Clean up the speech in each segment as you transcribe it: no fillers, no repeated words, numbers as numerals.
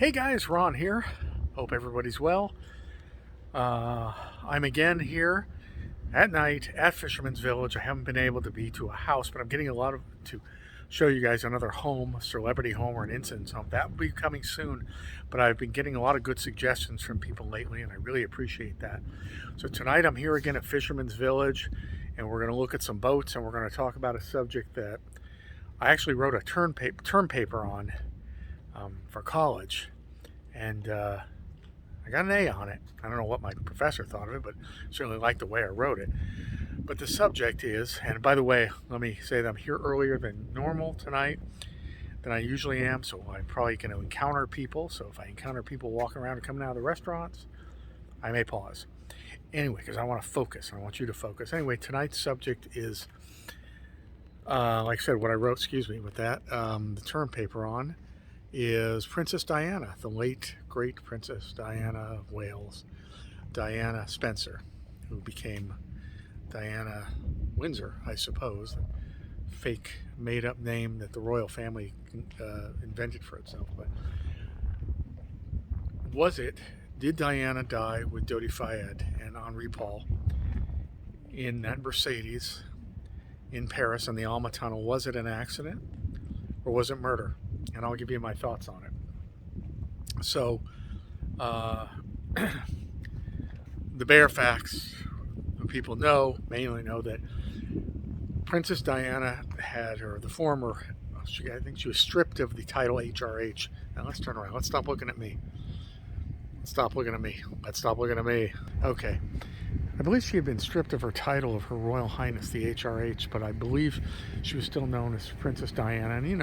Hey guys, Ron here. Hope everybody's well. I'm again here at night at Fisherman's Village. I haven't been able to be to a house, but I'm getting to show you guys another home, a celebrity home or an incident home. That will be coming soon, but I've been getting a lot of good suggestions from people lately, and I really appreciate that. So tonight I'm here again at Fisherman's Village, and we're going to look at some boats, and we're going to talk about a subject that I actually wrote a term paper on for college, and I got an A on it. I don't know what my professor thought of it, but certainly liked the way I wrote it. But the subject is, and by the way, let me say that I'm here earlier than normal tonight, than I usually am, so I'm probably going to encounter people. So if I encounter people walking around and coming out of the restaurants, I may pause. Anyway, because I want to focus, and I want you to focus. Anyway, tonight's subject is, like I said, what I wrote, with that, the term paper on, is Princess Diana, the late, great Princess Diana of Wales, Diana Spencer, who became Diana Windsor, I suppose, the fake made-up name that the royal family invented for itself. But did Diana die with Dodi Fayed and Henri Paul in that Mercedes in Paris in the Alma Tunnel? Was it an accident or was it murder? And I'll give you my thoughts on it. So, the bare facts, people mainly know that Princess Diana had, or the former, I think she was stripped of the title HRH. Now let's turn around. Let's stop looking at me. Let's stop looking at me. Okay. I believe she had been stripped of her title of Her Royal Highness, the HRH, but I believe she was still known as Princess Diana. And,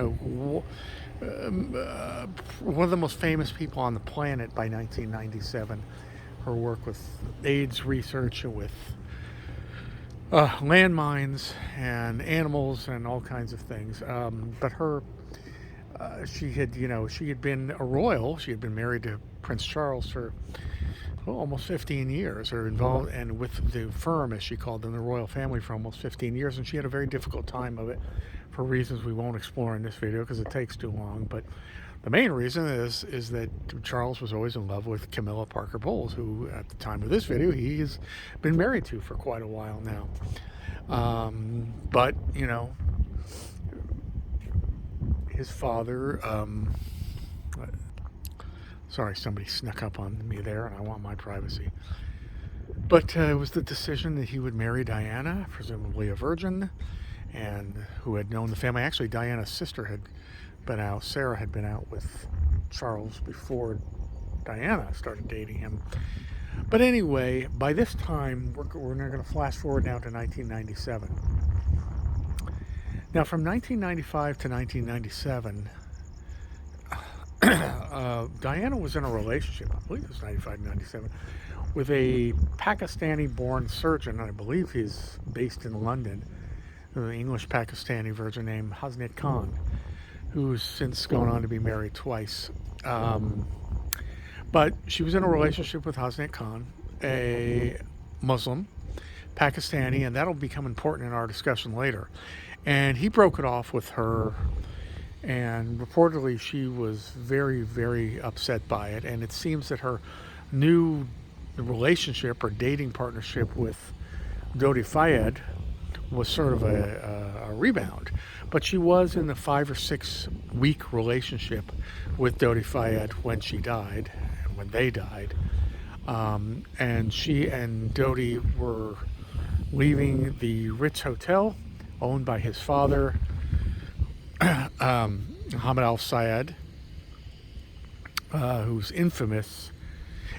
one of the most famous people on the planet by 1997. Her work with AIDS research and with landmines and animals and all kinds of things. But she had been a royal. She had been married to Prince Charles for almost 15 years, or involved, and with the firm, as she called them, the royal family, for almost 15 years, and she had a very difficult time of it for reasons we won't explore in this video because it takes too long. But the main reason is that Charles was always in love with Camilla Parker Bowles, who at the time of this video he's been married to for quite a while now. But his father, sorry, somebody snuck up on me there, and I want my privacy. But it was the decision that he would marry Diana, presumably a virgin, and who had known the family. Actually, Diana's sister had been out, Sarah had been out with Charles before Diana started dating him. But anyway, by this time, we're now going to flash forward now to 1997. Now, from 1995 to 1997, Diana was in a relationship, I believe it was 95, 97, with a Pakistani-born surgeon. I believe he's based in London, an English-Pakistani virgin named Hasnat Khan, who's since gone on to be married twice. But she was in a relationship with Hasnat Khan, a Muslim, Pakistani, and that'll become important in our discussion later. And he broke it off with her, and reportedly she was very, very upset by it. And it seems that her new relationship or dating partnership with Dodi Fayed was sort of a rebound. But she was in the 5 or 6 week relationship with Dodi Fayed when she died, and when they died. And she and Dodi were leaving the Ritz Hotel, owned by his father, Mohammed Al Sayed, who's infamous.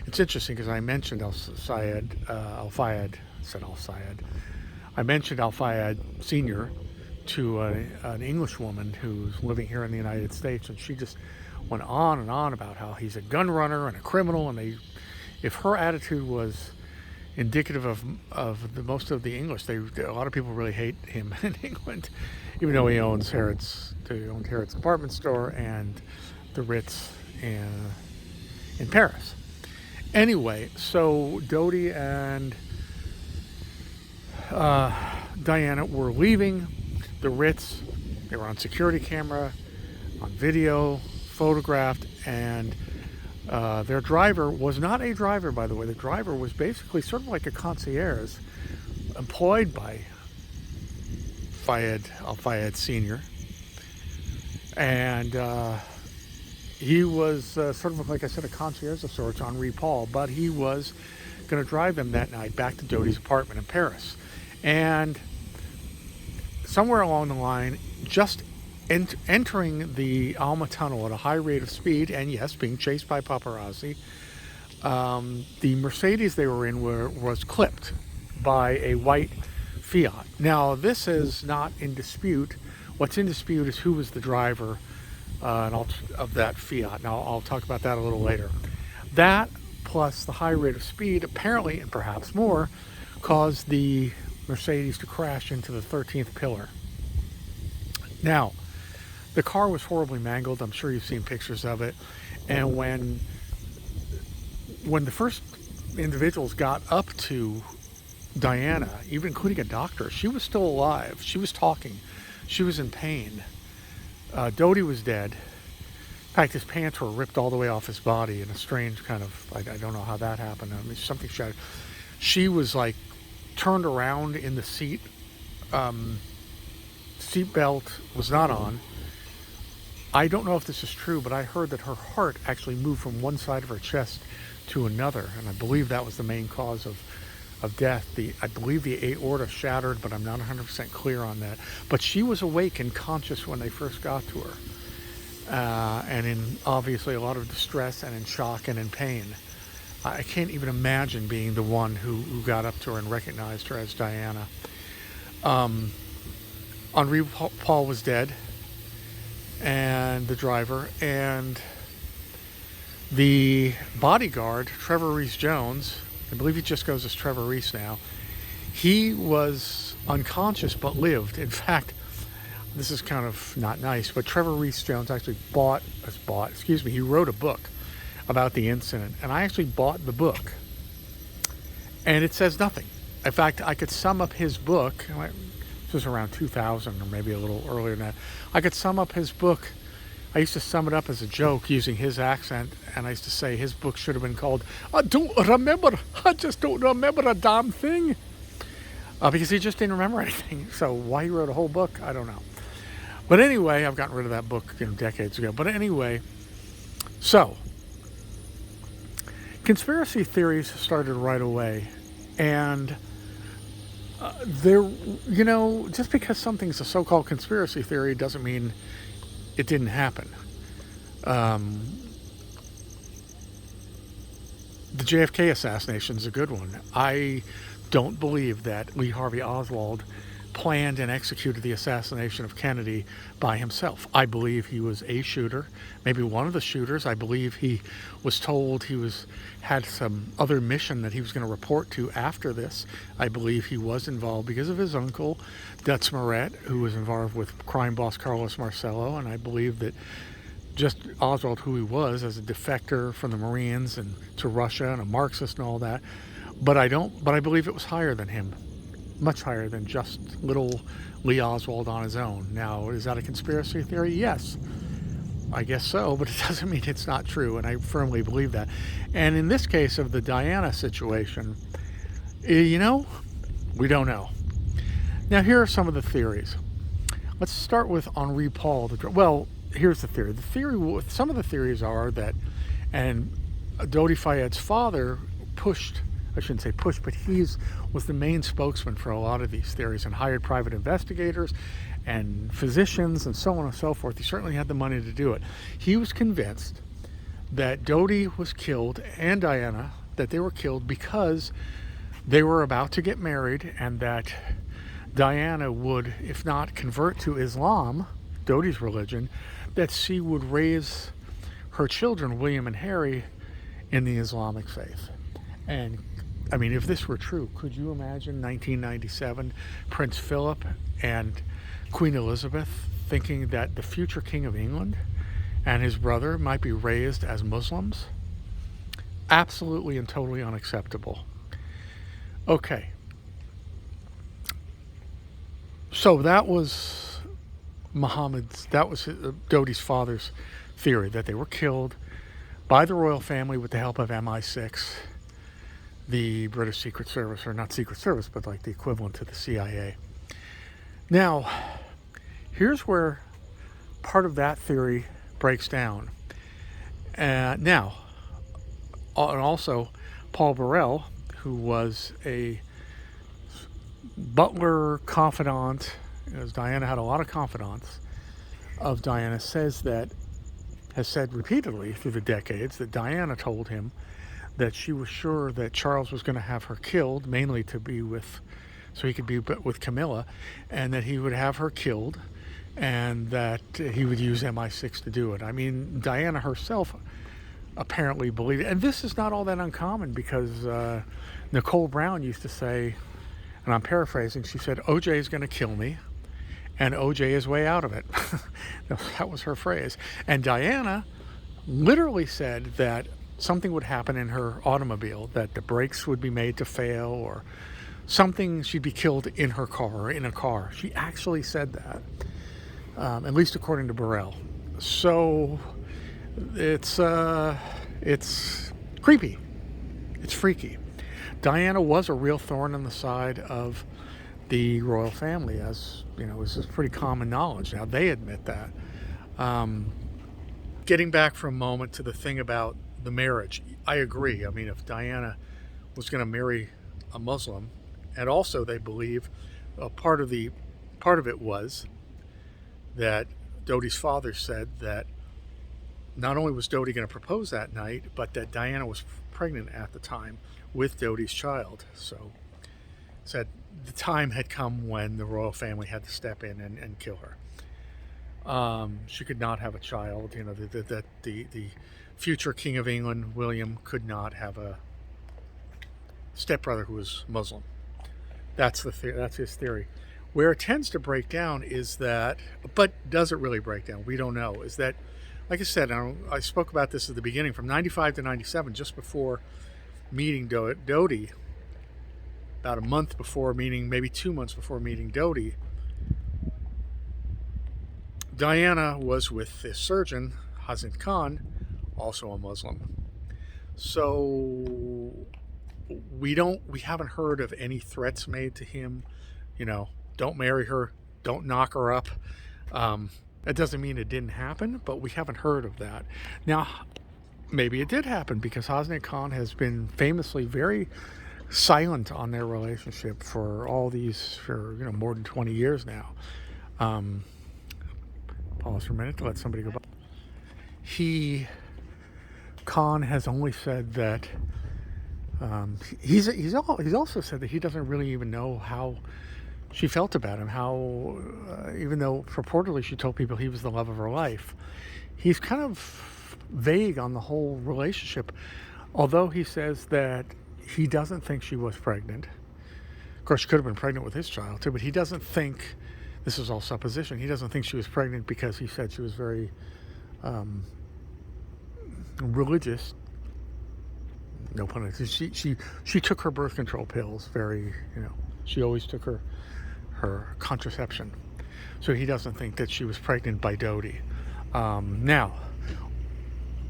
It's interesting because I mentioned Al Fayed. I mentioned Al Fayed Sr. to an English woman who's living here in the United States, and she just went on and on about how he's a gun runner and a criminal, and if her attitude was indicative of most of the English, a lot of people really hate him in England, even though he owns Harrods department store and the Ritz in Paris. Anyway, so Dodi and Diana were leaving the Ritz. They were on security camera, on video, photographed, and Their driver was not a driver, by the way. The driver was basically sort of like a concierge employed by Fayed al-Fayed Sr. And he was sort of, like I said, a concierge of sorts, Henri Paul, but he was going to drive them that night back to Dodi's apartment in Paris. And somewhere along the line, just entering the Alma Tunnel at a high rate of speed, and yes, being chased by paparazzi, the Mercedes they were in was clipped by a white Fiat. Now, this is not in dispute. What's in dispute is who was the driver of that Fiat. Now, I'll talk about that a little later. That, plus the high rate of speed, apparently, and perhaps more, caused the Mercedes to crash into the 13th pillar. Now, the car was horribly mangled. I'm sure you've seen pictures of it. And when the first individuals got up to Diana, even including a doctor, she was still alive. She was talking. She was in pain. Dodi was dead. In fact, his pants were ripped all the way off his body in a strange kind of, I don't know how that happened. I mean, something shattered. She was like turned around in the seat. Seatbelt was not on. I don't know if this is true, but I heard that her heart actually moved from one side of her chest to another, and I believe that was the main cause of death. I believe the aorta shattered, but I'm not 100% clear on that. But she was awake and conscious when they first got to her, and in obviously a lot of distress and in shock and in pain. I can't even imagine being the one who got up to her and recognized her as Diana. Henri Paul was dead, and the driver, and the bodyguard, Trevor Rees-Jones, I believe he just goes as Trevor Rees now, he was unconscious but lived. In fact, this is kind of not nice, but Trevor Rees-Jones actually he wrote a book about the incident, and I actually bought the book, and it says nothing. In fact, I could sum up his book. This was around 2000 or maybe a little earlier than that. I could sum up his book. I used to sum it up as a joke using his accent, and I used to say his book should have been called I just don't remember a damn thing. Because he just didn't remember anything. So why he wrote a whole book, I don't know. But anyway, I've gotten rid of that book decades ago. But anyway, so conspiracy theories started right away, and just because something's a so-called conspiracy theory doesn't mean it didn't happen. The JFK assassination is a good one. I don't believe that Lee Harvey Oswald planned and executed the assassination of Kennedy by himself. I believe he was a shooter, maybe one of the shooters. I believe he was told he had some other mission that he was going to report to after this. I believe he was involved because of his uncle, Dutz Moret, who was involved with crime boss Carlos Marcello, and I believe that just Oswald, who he was as a defector from the Marines and to Russia and a Marxist and all that, but I believe it was higher than him. Much higher than just little Lee Oswald on his own. Now, is that a conspiracy theory? Yes, I guess so, but it doesn't mean it's not true, and I firmly believe that. And in this case of the Diana situation, we don't know. Now, here are some of the theories. Let's start with Henri Paul. Well, here's the theory. Some of the theories are that, and Dodi Fayed's father but he was the main spokesman for a lot of these theories and hired private investigators and physicians and so on and so forth. He certainly had the money to do it. He was convinced that Dodi was killed and Diana, that they were killed because they were about to get married, and that Diana would, if not convert to Islam, Dodi's religion, that she would raise her children, William and Harry, in the Islamic faith. And I mean, if this were true, could you imagine 1997, Prince Philip and Queen Elizabeth thinking that the future King of England and his brother might be raised as Muslims? Absolutely and totally unacceptable. Okay. So that was Dodi's father's theory, that they were killed by the royal family with the help of MI6, the British Secret Service, or not Secret Service, but like the equivalent to the CIA. Now, here's where part of that theory breaks down. Now, and also Paul Burrell, who was a butler confidant, as Diana had a lot of confidants of Diana, has said repeatedly through the decades that Diana told him that she was sure that Charles was going to have her killed, mainly to be with, so he could be with Camilla, and that he would have her killed, and that he would use MI6 to do it. I mean, Diana herself apparently believed it. And this is not all that uncommon, because Nicole Brown used to say, and I'm paraphrasing, she said, OJ is going to kill me, and OJ is way out of it. That was her phrase. And Diana literally said that something would happen in her automobile, that the brakes would be made to fail, or something, she'd be killed in her car, or in a car. She actually said that, at least according to Burrell. So it's creepy. It's freaky. Diana was a real thorn in the side of the royal family, as you know, this is pretty common knowledge. Now, they admit that. Getting back for a moment to the thing about the marriage, I agree. I mean, if Diana was going to marry a Muslim, and also they believe part of it was that Dodi's father said that not only was Dodi going to propose that night, but that Diana was pregnant at the time with Dodi's child. So said the time had come when the royal family had to step in and kill her. She could not have a child. You know, that the future King of England, William, could not have a stepbrother who was Muslim. That's his theory. Where it tends to break down is that, but does it really break down? We don't know. Is that, like I said, I spoke about this at the beginning, from 95 to 97, just before meeting Dodi, about a month before meeting, maybe 2 months before meeting Dodi, Diana was with this surgeon, Hassan Khan, also a Muslim. So we haven't heard of any threats made to him, you know, don't marry her, don't knock her up. That doesn't mean it didn't happen, but we haven't heard of that. Now, maybe it did happen, because Hassan Khan has been famously very silent on their relationship for more than 20 years now. Pause for a minute to let somebody go by. Khan has only said that he's also said that he doesn't really even know how she felt about him, even though purportedly she told people he was the love of her life. He's kind of vague on the whole relationship, although he says that he doesn't think she was pregnant. Of course, she could have been pregnant with his child too, but he doesn't think, this is all supposition, he doesn't think she was pregnant because he said she was very religious. No pun intended. She took her birth control pills very, she always took her contraception. So he doesn't think that she was pregnant by Dodi. Now,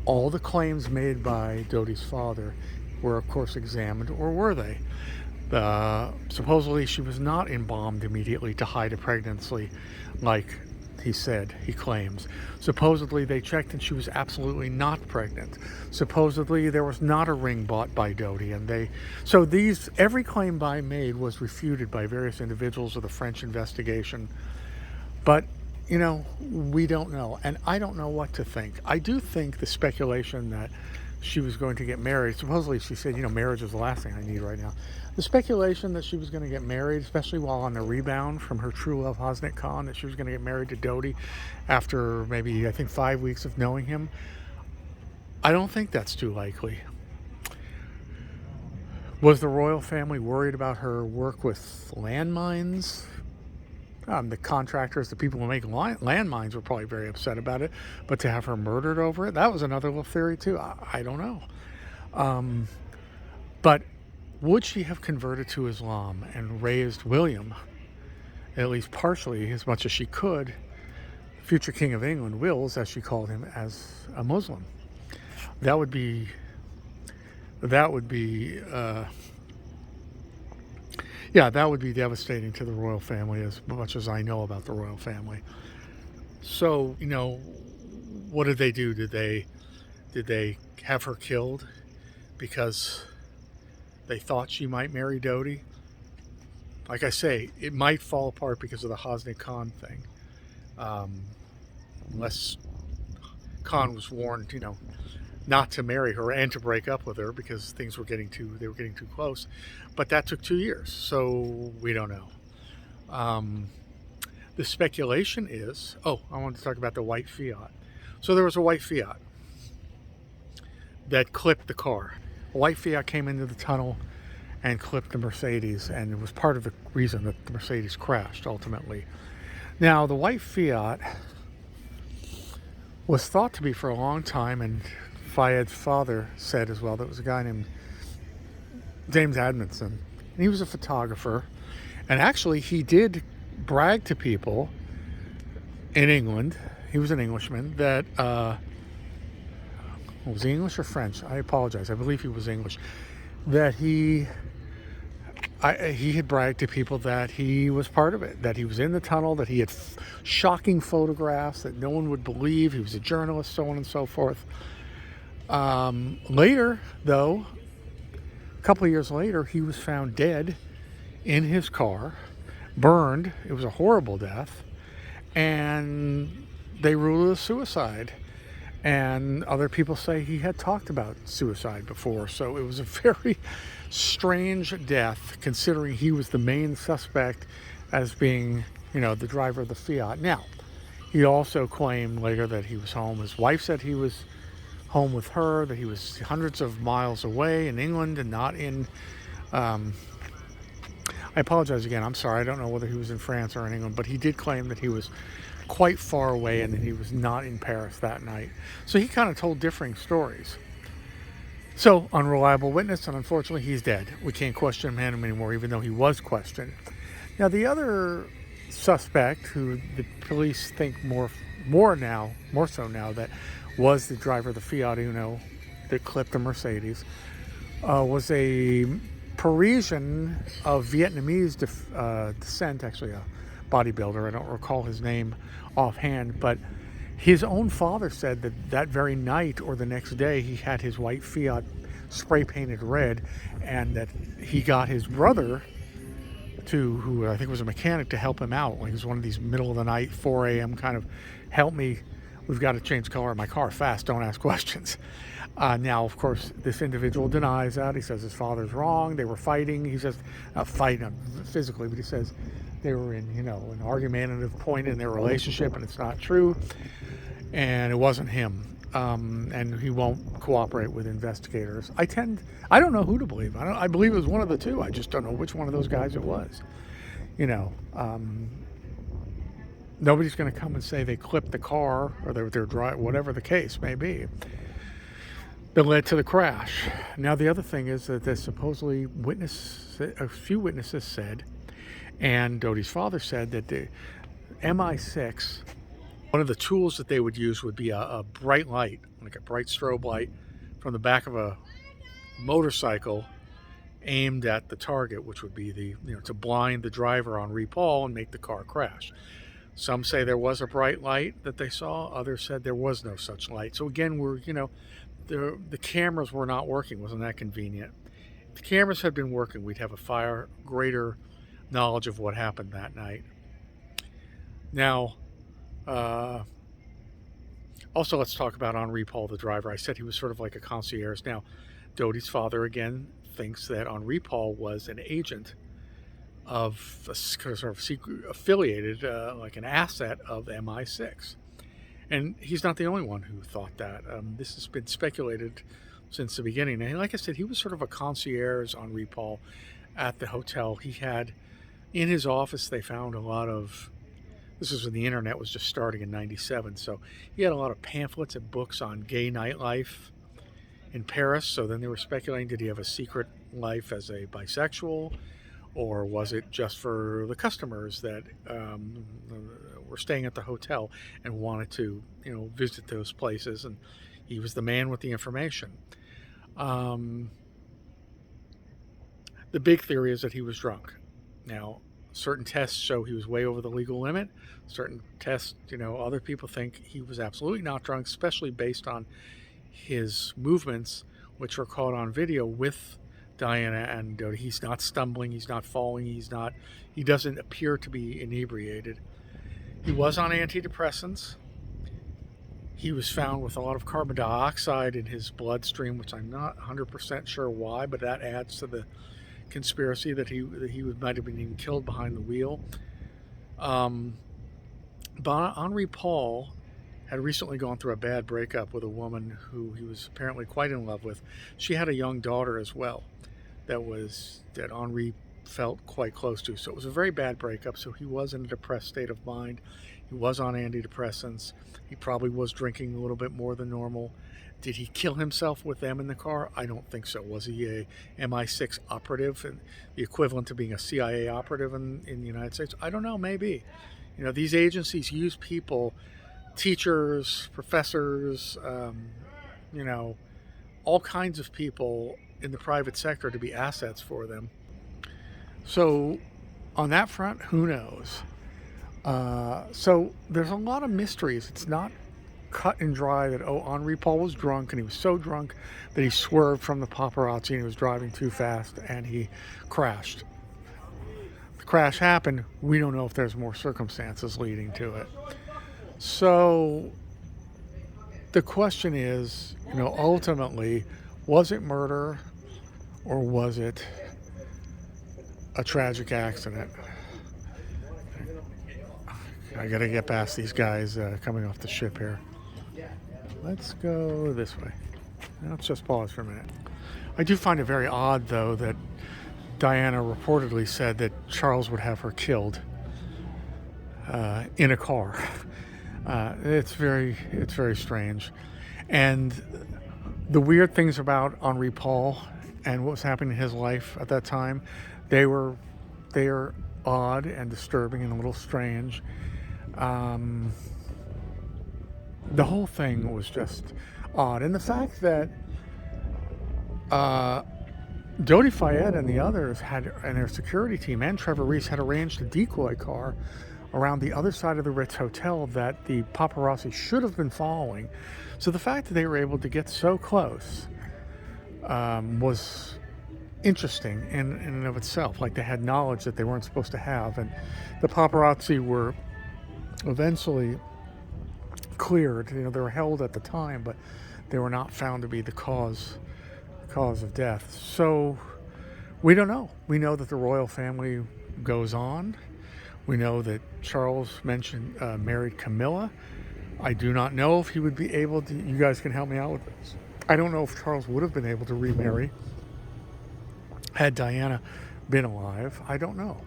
all the claims made by Dodi's father were, of course, examined, or were they? Supposedly she was not embalmed immediately to hide a pregnancy, like he claims. Supposedly they checked and she was absolutely not pregnant. Supposedly there was not a ring bought by Dodi, and every claim made was refuted by various individuals of the French investigation. But we don't know, and I don't know what to think. I do think the speculation that she was going to get married, supposedly she said, marriage is the last thing I need right now. The speculation that she was going to get married, especially while on the rebound from her true love, Hassan Khan, that she was going to get married to Dodi after maybe, I think, 5 weeks of knowing him, I don't think that's too likely. Was the royal family worried about her work with landmines? The contractors, the people who make landmines were probably very upset about it, but to have her murdered over it, that was another little theory too. I don't know. But would she have converted to Islam and raised William, at least partially, as much as she could, future King of England, Wills, as she called him, as a Muslim? That would be that would be yeah, that would be devastating to the royal family, as much as I know about the royal family. So, what did they do? Did they have her killed because they thought she might marry Dodi? Like I say, it might fall apart because of the Hosni Khan thing. Um, Unless Khan was warned, not to marry her and to break up with her because they were getting too close. But that took 2 years, so we don't know. The speculation is, I wanted to talk about the white Fiat. So there was a white Fiat that clipped the car. A white Fiat came into the tunnel and clipped the Mercedes, and it was part of the reason that the Mercedes crashed ultimately. Now, the white Fiat was thought to be for a long time, and Fayed's father said as well, that was a guy named James Admonson, and he was a photographer, and actually he did brag to people in England, he was an Englishman, that was he English or French? I apologize, I believe he was English, that he had bragged to people that he was part of it, that he was in the tunnel, that he had shocking photographs that no one would believe, he was a journalist, so on and so forth. Later, though, a couple of years later, he was found dead in his car, burned. It was a horrible death, and they ruled it a suicide. And other people say he had talked about suicide before, so it was a very strange death, considering he was the main suspect as being, the driver of the Fiat. Now, he also claimed later that he was home. His wife said he was home with her, that he was hundreds of miles away in England and not in... I apologize again, I'm sorry, I don't know whether he was in France or in England, but he did claim that he was quite far away and that he was not in Paris that night. So he kind of told differing stories. So, unreliable witness, and unfortunately he's dead. We can't question him anymore, even though he was questioned. Now, the other suspect, who the police think more so now, that was the driver of the Fiat Uno that clipped the Mercedes, was a Parisian of Vietnamese descent, actually a bodybuilder. I don't recall his name offhand, but his own father said that very night or the next day he had his white Fiat spray painted red, and that he got his brother, who I think was a mechanic, to help him out. Like, it was one of these middle of the night, 4 a.m. kind of, help me, we've got to change the color of my car fast, don't ask questions. Now, of course, this individual denies that. He says his father's wrong, they were fighting. He says, not fighting physically, but he says they were in, an argumentative point in their relationship, and it's not true, and it wasn't him. And he won't cooperate with investigators. I don't know who to believe. I believe it was one of the two. I just don't know which one of those guys it was. Nobody's going to come and say they clipped the car, or they're driving, whatever the case may be, that led to the crash. Now, the other thing is that there's supposedly a few witnesses said, and Dodi's father said, that the MI6, one of the tools that they would use would be a bright light, like a bright strobe light from the back of a motorcycle aimed at the target, which would be to blind the driver on Ripoll and make the car crash. Some say there was a bright light that they saw. Others said there was no such light. So again, the cameras were not working. Wasn't that convenient? If the cameras had been working, we'd have a far greater knowledge of what happened that night. Now, also, let's talk about Henri Paul, the driver. I said he was sort of like a concierge. Now, Dodi's father, again, thinks that Henri Paul was an agent of a sort of secret affiliated, like an asset of MI6. And he's not the only one who thought that. This has been speculated since the beginning. And like I said, he was sort of a concierge, Henri Paul, at the hotel. He had, in his office, they found a lot of... This was when the internet was just starting in '97, so he had a lot of pamphlets and books on gay nightlife in Paris. So then they were speculating, did he have a secret life as a bisexual, or was it just for the customers that were staying at the hotel and wanted to, visit those places? And He was the man with the information. The big theory is that he was drunk. Now, certain tests show he was way over the legal limit. Certain tests, other people think he was absolutely not drunk, especially based on his movements, which were caught on video with Diana and Dodi. He's not stumbling, he's not falling, he doesn't appear to be inebriated. He was on antidepressants. He was found with a lot of carbon dioxide in his bloodstream, which I'm not 100% sure why, but that adds to the conspiracy that he might have been even killed behind the wheel. But Henri Paul had recently gone through a bad breakup with a woman who he was apparently quite in love with. She had a young daughter as well that Henri felt quite close to. So it was a very bad breakup. So he was in a depressed state of mind. He was on antidepressants. He probably was drinking a little bit more than normal. Did he kill himself with them in the car? I don't think so. Was he a MI6 operative, and the equivalent to being a CIA operative in the United States? I don't know, maybe. These agencies use people, teachers, professors, all kinds of people in the private sector to be assets for them. So on that front, who knows? So there's a lot of mysteries. It's not cut and dry that, Henri Paul was drunk, and he was so drunk that he swerved from the paparazzi and he was driving too fast and he crashed. The crash happened. We don't know if there's more circumstances leading to it. So the question is, ultimately, was it murder or was it a tragic accident? I gotta get past these guys coming off the ship here. Let's go this way. Let's just pause for a minute. I do find it very odd, though, that Diana reportedly said that Charles would have her killed in a car. It's very strange. And the weird things about Henri Paul and what was happening in his life at that time, they are odd and disturbing and a little strange. The whole thing was just odd. And the fact that Dodi Fayed and the others and their security team and Trevor Reese had arranged a decoy car around the other side of the Ritz Hotel that the paparazzi should have been following. So the fact that they were able to get so close was interesting in and of itself. Like, they had knowledge that they weren't supposed to have. And the paparazzi were eventually cleared. They were held at the time, but they were not found to be the cause of death. So we don't know. We know that the royal family goes on. We know that Charles married Camilla. I do not know if he would be able to. You guys can help me out with this. I don't know if Charles would have been able to remarry had Diana been alive. I don't know.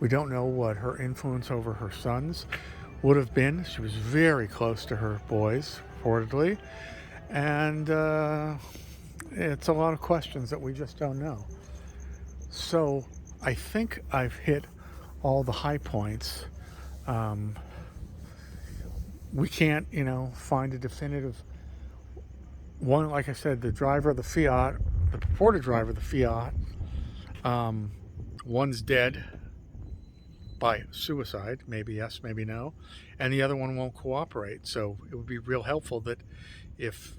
We don't know what her influence over her sons would have been. She was very close to her boys, reportedly. And it's a lot of questions that we just don't know. So I think I've hit all the high points. We can't, find a definitive one. Like I said, the driver of the Fiat, the purported driver of the Fiat, one's dead by suicide, maybe yes, maybe no, and the other one won't cooperate. So it would be real helpful that if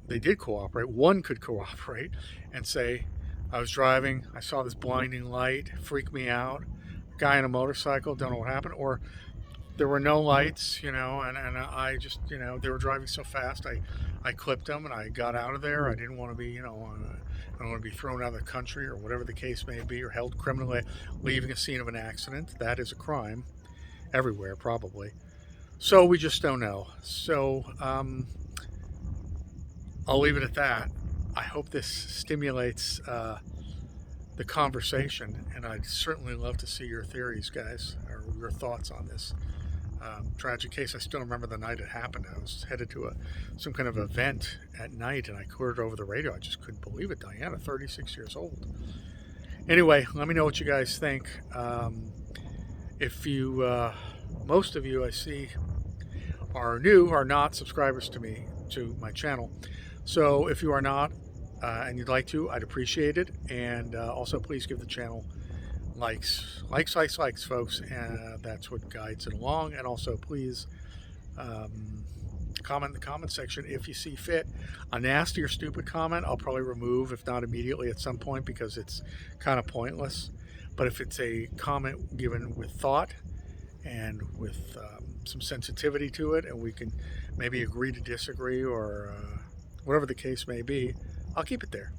they did cooperate, one could cooperate and say, I was driving, I saw this blinding light, freaked me out, guy on a motorcycle, don't know what happened, or there were no lights, and I just, they were driving so fast, I clipped them and I got out of there. I didn't want to be, I don't want to be thrown out of the country or whatever the case may be, or held criminally, leaving a scene of an accident. That is a crime everywhere, probably. So we just don't know. So I'll leave it at that. I hope this stimulates the conversation, and I'd certainly love to see your theories, guys, or your thoughts on this tragic case. I still remember the night it happened. I was headed to some kind of event at night, and I heard it over the radio. I just couldn't believe it. Diana, 36 years old. Anyway, let me know what you guys think. If you, most of you I see are new, are not subscribers to me, to my channel. So if you are not and you'd like to, I'd appreciate it. And also please give the channel likes, folks. And that's what guides it along. And also please comment in the comment section if you see fit. A nasty or stupid comment I'll probably remove, if not immediately, at some point, because it's kind of pointless. But if it's a comment given with thought and with some sensitivity to it, and we can maybe agree to disagree, or whatever the case may be, I'll keep it there.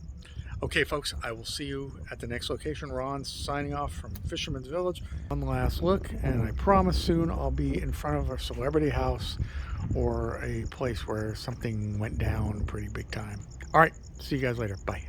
Okay, folks, I will see you at the next location. Ron signing off from Fisherman's Village. One last look, and I promise soon I'll be in front of a celebrity house or a place where something went down pretty big time. All right, see you guys later. Bye.